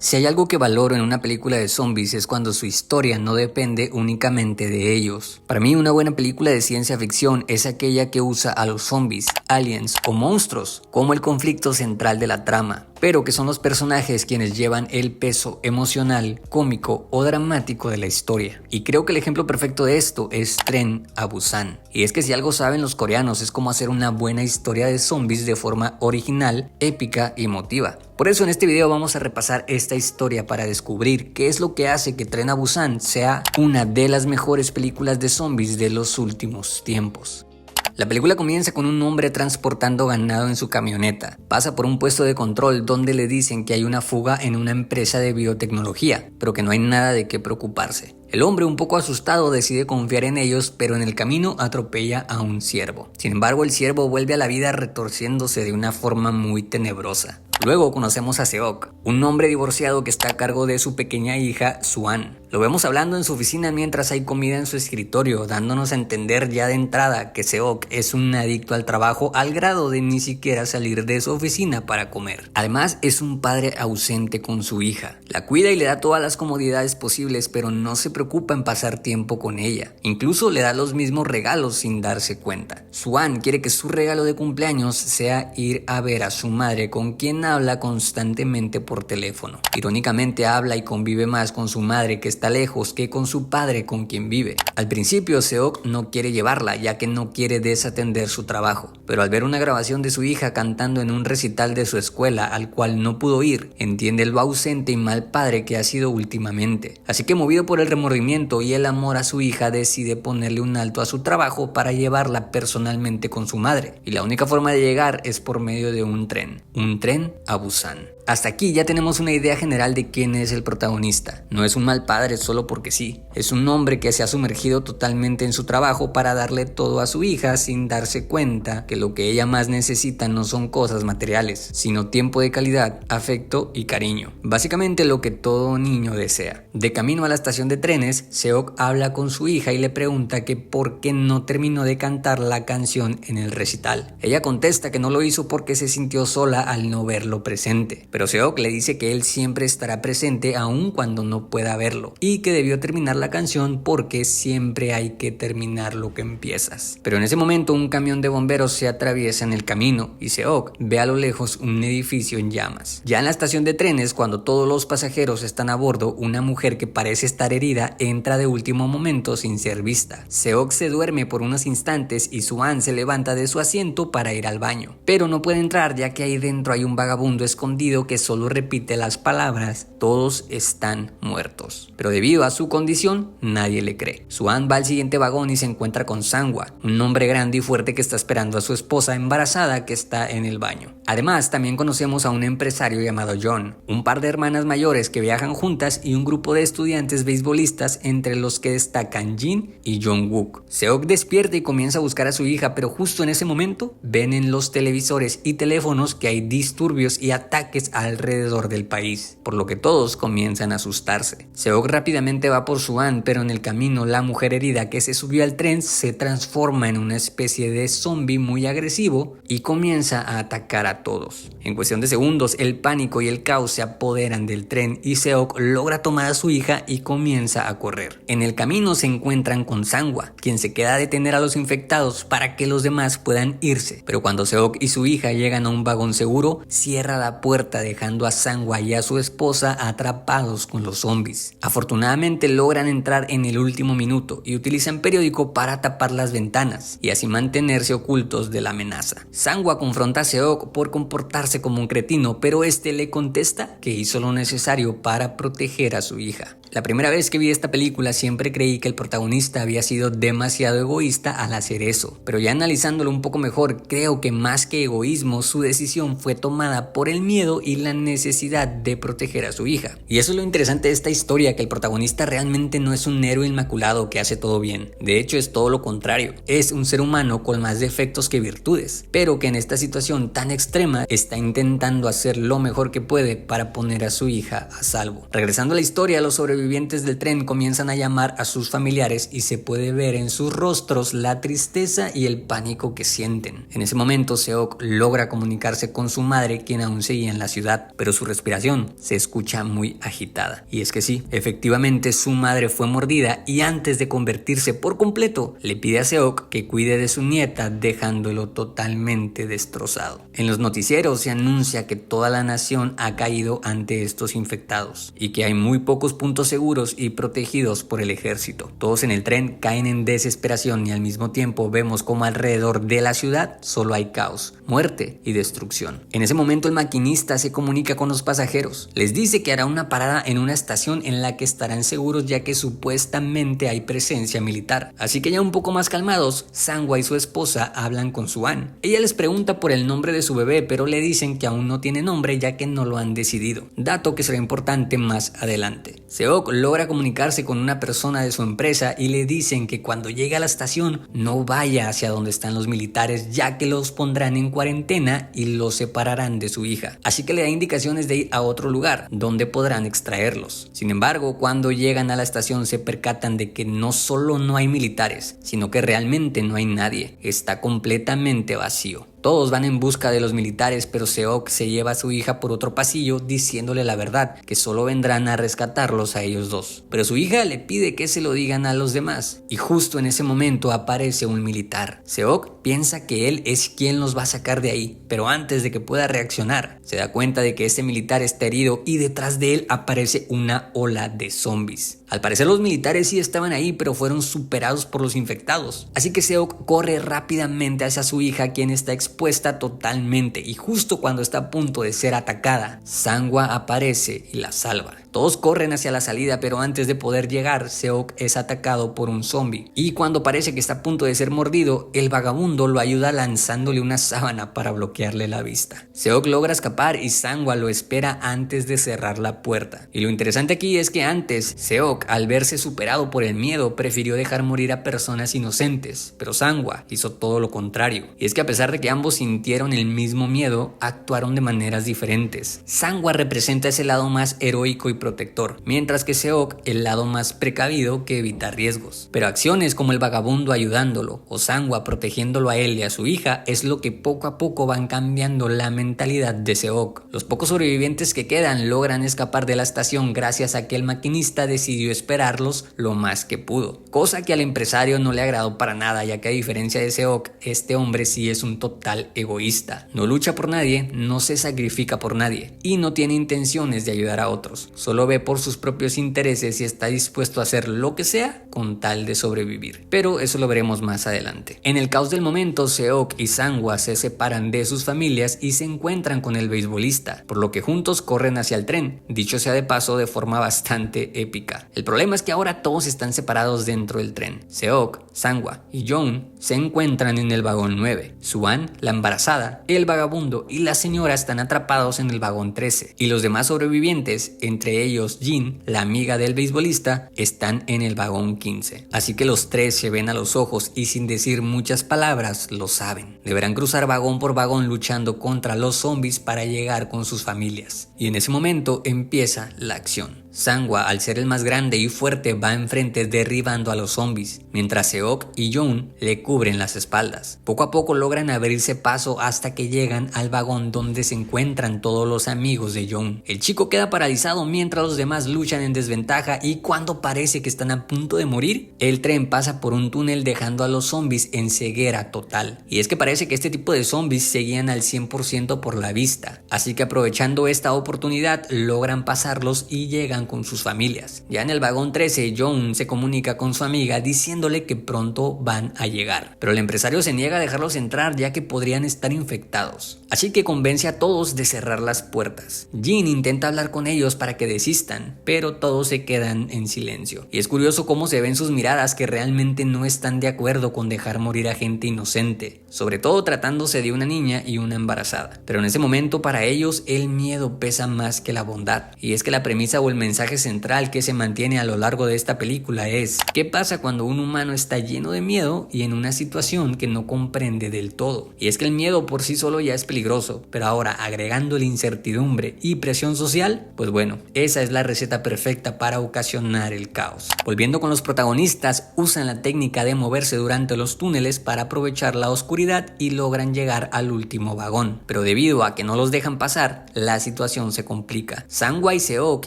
Si hay algo que valoro en una película de zombies es cuando su historia no depende únicamente de ellos. Para mí una buena película de ciencia ficción es aquella que usa a los zombies, aliens o monstruos como el conflicto central de la trama, pero que son los personajes quienes llevan el peso emocional, cómico o dramático de la historia. Y creo que el ejemplo perfecto de esto es Tren a Busan. Y es que si algo saben los coreanos es cómo hacer una buena historia de zombies de forma original, épica y emotiva. Por eso en este video vamos a repasar esta historia para descubrir qué es lo que hace que Tren a Busan sea una de las mejores películas de zombies de los últimos tiempos. La película comienza con un hombre transportando ganado en su camioneta. Pasa por un puesto de control donde le dicen que hay una fuga en una empresa de biotecnología, pero que no hay nada de qué preocuparse. El hombre, un poco asustado, decide confiar en ellos, pero en el camino atropella a un ciervo. Sin embargo, el ciervo vuelve a la vida retorciéndose de una forma muy tenebrosa. Luego conocemos a Seok, un hombre divorciado que está a cargo de su pequeña hija, Swan. Lo vemos hablando en su oficina mientras hay comida en su escritorio, dándonos a entender ya de entrada que Seok es un adicto al trabajo al grado de ni siquiera salir de su oficina para comer. Además, es un padre ausente con su hija. La cuida y le da todas las comodidades posibles, pero no se preocupa en pasar tiempo con ella. Incluso le da los mismos regalos sin darse cuenta. Swan quiere que su regalo de cumpleaños sea ir a ver a su madre, con quien habla constantemente por teléfono. Irónicamente habla y convive más con su madre que está lejos que con su padre con quien vive. Al principio Seok no quiere llevarla ya que no quiere desatender su trabajo, pero al ver una grabación de su hija cantando en un recital de su escuela al cual no pudo ir, entiende lo ausente y mal padre que ha sido últimamente. Así que movido por el remordimiento y el amor a su hija decide ponerle un alto a su trabajo para llevarla personalmente con su madre, y la única forma de llegar es por medio de un tren a Busan. Hasta aquí ya tenemos una idea general de quién es el protagonista. No es un mal padre solo porque sí. Es un hombre que se ha sumergido totalmente en su trabajo para darle todo a su hija sin darse cuenta que lo que ella más necesita no son cosas materiales, sino tiempo de calidad, afecto y cariño. Básicamente lo que todo niño desea. De camino a la estación de trenes, Seok habla con su hija y le pregunta que por qué no terminó de cantar la canción en el recital. Ella contesta que no lo hizo porque se sintió sola al no verlo presente. Pero Seok le dice que él siempre estará presente aun cuando no pueda verlo y que debió terminar la canción porque siempre hay que terminar lo que empiezas. Pero en ese momento un camión de bomberos se atraviesa en el camino y Seok ve a lo lejos un edificio en llamas. Ya en la estación de trenes, cuando todos los pasajeros están a bordo, una mujer que parece estar herida entra de último momento sin ser vista. Seok se duerme por unos instantes y Swan se levanta de su asiento para ir al baño, pero no puede entrar ya que ahí dentro hay un vagabundo escondido que solo repite las palabras "todos están muertos", pero debido a su condición nadie le cree. Swan va al siguiente vagón y se encuentra con Sangwa, un hombre grande y fuerte que está esperando a su esposa embarazada que está en el baño. Además también conocemos a un empresario llamado John, un par de hermanas mayores que viajan juntas y un grupo de estudiantes beisbolistas entre los que destacan Jin y Jong-wook. Seok despierta y comienza a buscar a su hija, pero justo en ese momento ven en los televisores y teléfonos que hay disturbios y ataques alrededor del país, por lo que todos comienzan a asustarse. Seok rápidamente va por Swan, pero en el camino la mujer herida que se subió al tren se transforma en una especie de zombie muy agresivo y comienza a atacar a todos. En cuestión de segundos el pánico y el caos se apoderan del tren y Seok logra tomar a su hija y comienza a correr. En el camino se encuentran con Sangwa, quien se queda a detener a los infectados para que los demás puedan irse, pero cuando Seok y su hija llegan a un vagón seguro, cierra la puerta dejando a Sangwa y a su esposa atrapados con los zombies. Afortunadamente logran entrar en el último minuto y utilizan periódico para tapar las ventanas y así mantenerse ocultos de la amenaza. Sangwa confronta a Seok por comportarse como un cretino, pero este le contesta que hizo lo necesario para proteger a su hija. La primera vez que vi esta película siempre creí que el protagonista había sido demasiado egoísta al hacer eso, pero ya analizándolo un poco mejor, creo que más que egoísmo, su decisión fue tomada por el miedo y la necesidad de proteger a su hija. Y eso es lo interesante de esta historia, que el protagonista realmente no es un héroe inmaculado que hace todo bien. De hecho es todo lo contrario, es un ser humano con más defectos que virtudes, pero que en esta situación tan extrema está intentando hacer lo mejor que puede para poner a su hija a salvo. Regresando a la historia, los sobrevivientes sobrevivientes del tren comienzan a llamar a sus familiares y se puede ver en sus rostros la tristeza y el pánico que sienten. En ese momento Seok logra comunicarse con su madre, quien aún seguía en la ciudad, pero su respiración se escucha muy agitada. Y es que sí, efectivamente su madre fue mordida y antes de convertirse por completo, le pide a Seok que cuide de su nieta, dejándolo totalmente destrozado. En los noticieros se anuncia que toda la nación ha caído ante estos infectados y que hay muy pocos puntos seguros y protegidos por el ejército. Todos en el tren caen en desesperación y al mismo tiempo vemos como alrededor de la ciudad solo hay caos, muerte y destrucción. En ese momento el maquinista se comunica con los pasajeros. Les dice que hará una parada en una estación en la que estarán seguros ya que supuestamente hay presencia militar. Así que ya un poco más calmados, Sangwa y su esposa hablan con Suan. Ella les pregunta por el nombre de su bebé, pero le dicen que aún no tiene nombre ya que no lo han decidido, dato que será importante más adelante. Seok logra comunicarse con una persona de su empresa y le dicen que cuando llegue a la estación no vaya hacia donde están los militares ya que los pondrán en cuarentena y los separarán de su hija. Así que le da indicaciones de ir a otro lugar donde podrán extraerlos. Sin embargo, cuando llegan a la estación se percatan de que no solo no hay militares, sino que realmente no hay nadie. Está completamente vacío. Todos van en busca de los militares, pero Seok se lleva a su hija por otro pasillo diciéndole la verdad, que solo vendrán a rescatarlos a ellos dos. Pero su hija le pide que se lo digan a los demás, y justo en ese momento aparece un militar. Seok piensa que él es quien los va a sacar de ahí, pero antes de que pueda reaccionar, se da cuenta de que este militar está herido y detrás de él aparece una ola de zombies. Al parecer los militares sí estaban ahí, pero fueron superados por los infectados. Así que Seok corre rápidamente hacia su hija, quien está expuesta totalmente, y justo cuando está a punto de ser atacada, Sangwa aparece y la salva. Todos corren hacia la salida, pero antes de poder llegar, Seok es atacado por un zombie. Y cuando parece que está a punto de ser mordido, el vagabundo lo ayuda lanzándole una sábana para bloquearle la vista. Seok logra escapar y Sangwa lo espera antes de cerrar la puerta. Y lo interesante aquí es que antes, Seok, al verse superado por el miedo, prefirió dejar morir a personas inocentes, pero Sangwa hizo todo lo contrario. Y es que a pesar de que ambos sintieron el mismo miedo, actuaron de maneras diferentes. Sangwa representa ese lado más heroico y protector, mientras que Seok el lado más precavido que evita riesgos. Pero acciones como el vagabundo ayudándolo o Sangwa protegiéndolo a él y a su hija es lo que poco a poco van cambiando la mentalidad de Seok. Los pocos sobrevivientes que quedan logran escapar de la estación gracias a que el maquinista decidió esperarlos lo más que pudo, cosa que al empresario no le agradó para nada, ya que a diferencia de Seok, este hombre sí es un total egoísta. No lucha por nadie, no se sacrifica por nadie y no tiene intenciones de ayudar a otros. Solo ve por sus propios intereses y está dispuesto a hacer lo que sea con tal de sobrevivir. Pero eso lo veremos más adelante. En el caos del momento, Seok y Sangwa se separan de sus familias y se encuentran con el beisbolista, por lo que juntos corren hacia el tren, dicho sea de paso de forma bastante épica. El problema es que ahora todos están separados dentro del tren. Seok, Sangwa y Yoon se encuentran en el vagón 9. Suan, la embarazada, el vagabundo y la señora están atrapados en el vagón 13. Y los demás sobrevivientes, entre ellos Jin, la amiga del beisbolista, están en el vagón 15. Así que los tres se ven a los ojos y sin decir muchas palabras lo saben. Deberán cruzar vagón por vagón luchando contra los zombies para llegar con sus familias. Y en ese momento empieza la acción. Sangwa, al ser el más grande y fuerte, va enfrente derribando a los zombies, mientras Seok y Yoon le cubren las espaldas. Poco a poco logran abrirse paso hasta que llegan al vagón donde se encuentran todos los amigos de Yoon. El chico queda paralizado mientras los demás luchan en desventaja y cuando parece que están a punto de morir, el tren pasa por un túnel dejando a los zombies en ceguera total. Y es que parece que este tipo de zombies seguían al 100% por la vista, así que aprovechando esta oportunidad logran pasarlos y llegan con sus familias. Ya en el vagón 13, Yoon se comunica con su amiga diciéndole que pronto van a llegar, pero el empresario se niega a dejarlos entrar ya que podrían estar infectados, así que convence a todos de cerrar las puertas. Jin intenta hablar con ellos para que desistan, pero todos se quedan en silencio, y es curioso cómo se ven sus miradas que realmente no están de acuerdo con dejar morir a gente inocente, sobre todo tratándose de una niña y una embarazada. Pero en ese momento para ellos el miedo pesa más que la bondad, y es que la premisa o el mensaje mensaje central que se mantiene a lo largo de esta película es: ¿qué pasa cuando un humano está lleno de miedo y en una situación que no comprende del todo? Y es que el miedo por sí solo ya es peligroso, pero ahora agregando la incertidumbre y presión social, pues bueno, esa es la receta perfecta para ocasionar el caos. Volviendo con los protagonistas, usan la técnica de moverse durante los túneles para aprovechar la oscuridad y logran llegar al último vagón, pero debido a que no los dejan pasar, la situación se complica. Sang-hwa y Seok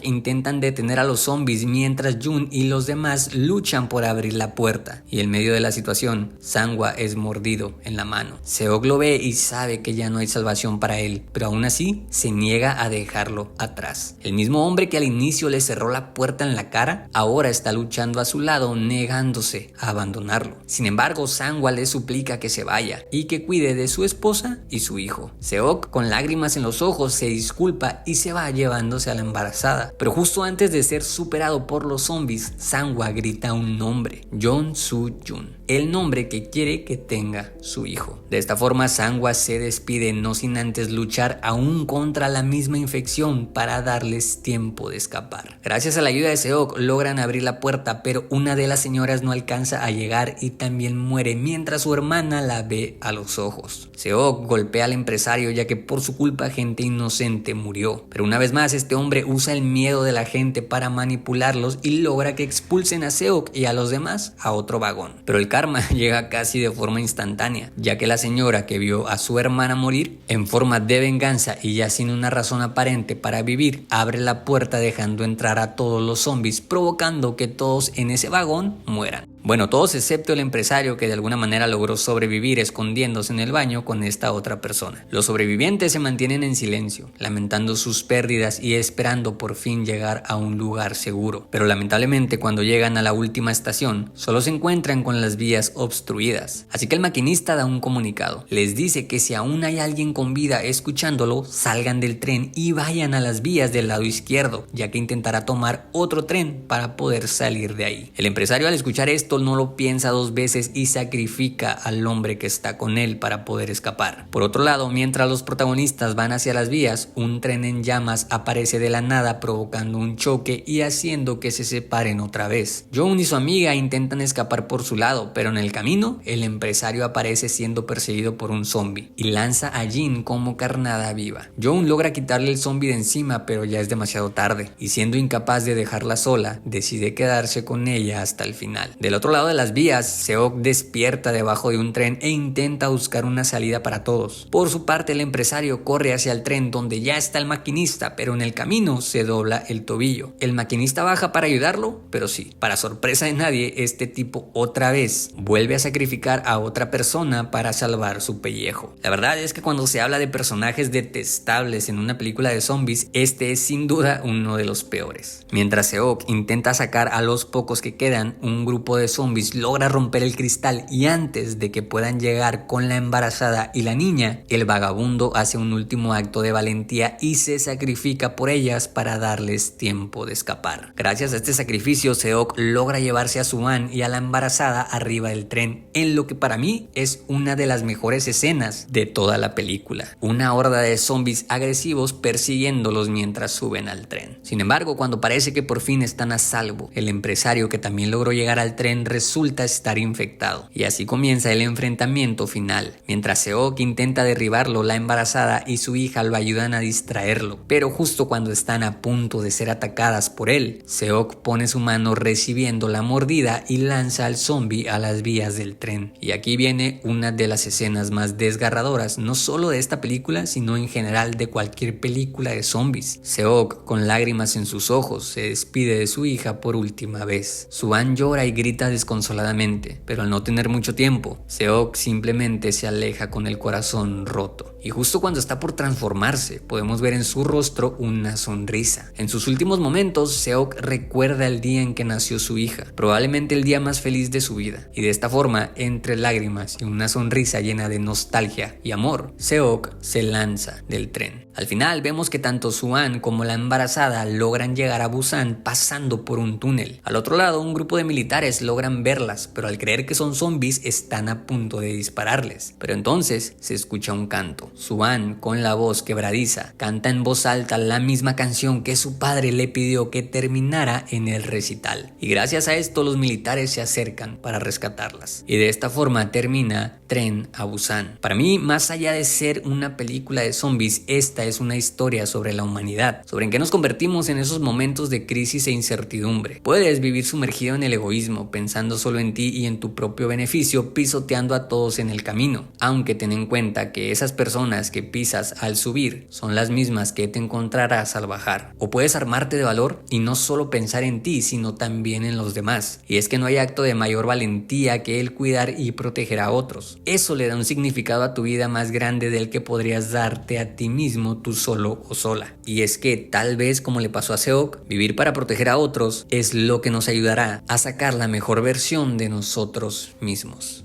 intentan detener a los zombies mientras Jun y los demás luchan por abrir la puerta, y en medio de la situación, Sang-hwa es mordido en la mano. Seok lo ve y sabe que ya no hay salvación para él, pero aún así se niega a dejarlo atrás. El mismo hombre que al inicio le cerró la puerta en la cara, ahora está luchando a su lado, negándose a abandonarlo. Sin embargo, Sang-hwa le suplica que se vaya y que cuide de su esposa y su hijo. Seok, con lágrimas en los ojos, se disculpa y se va llevándose a la embarazada. Pero justo antes de ser superado por los zombies, Sang-hwa grita un nombre: Jeon Soo-jun, el nombre que quiere que tenga su hijo. De esta forma, Sang-hwa se despide, no sin antes luchar aún contra la misma infección para darles tiempo de escapar. Gracias a la ayuda de Seok logran abrir la puerta, pero una de las señoras no alcanza a llegar y también muere mientras su hermana la ve a los ojos. Seok golpea al empresario ya que por su culpa gente inocente murió, pero una vez más este hombre usa el miedo de la gente para manipularlos y logra que expulsen a Seok y a los demás a otro vagón. Pero el karma llega casi de forma instantánea, ya que la señora que vio a su hermana morir, en forma de venganza y ya sin una razón aparente para vivir, abre la puerta dejando entrar a todos los zombies, provocando que todos en ese vagón mueran. Bueno, todos excepto el empresario, que de alguna manera logró sobrevivir escondiéndose en el baño con esta otra persona. Los sobrevivientes se mantienen en silencio, lamentando sus pérdidas y esperando por fin llegar a un lugar seguro. Pero lamentablemente cuando llegan a la última estación, solo se encuentran con las vías obstruidas. Así que el maquinista da un comunicado. Les dice que si aún hay alguien con vida escuchándolo, salgan del tren y vayan a las vías del lado izquierdo, ya que intentará tomar otro tren para poder salir de ahí. El empresario, al escuchar esto, no lo piensa dos veces y sacrifica al hombre que está con él para poder escapar. Por otro lado, mientras los protagonistas van hacia las vías, un tren en llamas aparece de la nada provocando un choque y haciendo que se separen otra vez. Jun y su amiga intentan escapar por su lado, pero en el camino el empresario aparece siendo perseguido por un zombie y lanza a Jin como carnada viva. Jun logra quitarle el zombie de encima, pero ya es demasiado tarde, y siendo incapaz de dejarla sola, decide quedarse con ella hasta el final. Del otro lado de las vías, Seok despierta debajo de un tren e intenta buscar una salida para todos. Por su parte, el empresario corre hacia el tren donde ya está el maquinista, pero en el camino se dobla el tobillo. El maquinista baja para ayudarlo, pero sí, para sorpresa de nadie, este tipo otra vez vuelve a sacrificar a otra persona para salvar su pellejo. La verdad es que cuando se habla de personajes detestables en una película de zombies, este es sin duda uno de los peores. Mientras Seok intenta sacar a los pocos que quedan, un grupo de zombies logra romper el cristal y antes de que puedan llegar con la embarazada y la niña, el vagabundo hace un último acto de valentía y se sacrifica por ellas para darles tiempo de escapar. Gracias a este sacrificio, Seok logra llevarse a Suan y a la embarazada arriba del tren, en lo que para mí es una de las mejores escenas de toda la película. Una horda de zombies agresivos persiguiéndolos mientras suben al tren. Sin embargo, cuando parece que por fin están a salvo, el empresario, que también logró llegar al tren, resulta estar infectado, y así comienza el enfrentamiento final. Mientras Seok intenta derribarlo, la embarazada y su hija lo ayudan a distraerlo, pero justo cuando están a punto de ser atacadas por él, Seok pone su mano recibiendo la mordida y lanza al zombie a las vías del tren. Y aquí viene una de las escenas más desgarradoras, no solo de esta película, sino en general de cualquier película de zombies. Seok, con lágrimas en sus ojos, se despide de su hija por última vez. Suan llora y grita desconsoladamente, pero al no tener mucho tiempo, Seok simplemente se aleja con el corazón roto. Y justo cuando está por transformarse, podemos ver en su rostro una sonrisa. En sus últimos momentos, Seok recuerda el día en que nació su hija, probablemente el día más feliz de su vida. Y de esta forma, entre lágrimas y una sonrisa llena de nostalgia y amor, Seok se lanza del tren. Al final vemos que tanto Suan como la embarazada logran llegar a Busan pasando por un túnel. Al otro lado, un grupo de militares logran verlas, pero al creer que son zombies están a punto de dispararles. Pero entonces se escucha un canto. Suan, con la voz quebradiza, canta en voz alta la misma canción que su padre le pidió que terminara en el recital. Y gracias a esto los militares se acercan para rescatarlas. Y de esta forma termina Tren a Busan. Para mí, más allá de ser una película de zombies, esta es una historia sobre la humanidad, sobre en qué nos convertimos en esos momentos de crisis e incertidumbre. Puedes vivir sumergido en el egoísmo, pensando solo en ti y en tu propio beneficio, pisoteando a todos en el camino. Aunque ten en cuenta que esas personas que pisas al subir son las mismas que te encontrarás al bajar. O puedes armarte de valor y no solo pensar en ti, sino también en los demás. Y es que no hay acto de mayor valentía que el cuidar y proteger a otros. Eso le da un significado a tu vida más grande del que podrías darte a ti mismo tú solo o sola. Y es que tal vez, como le pasó a Seok, vivir para proteger a otros es lo que nos ayudará a sacar la mejor versión de nosotros mismos.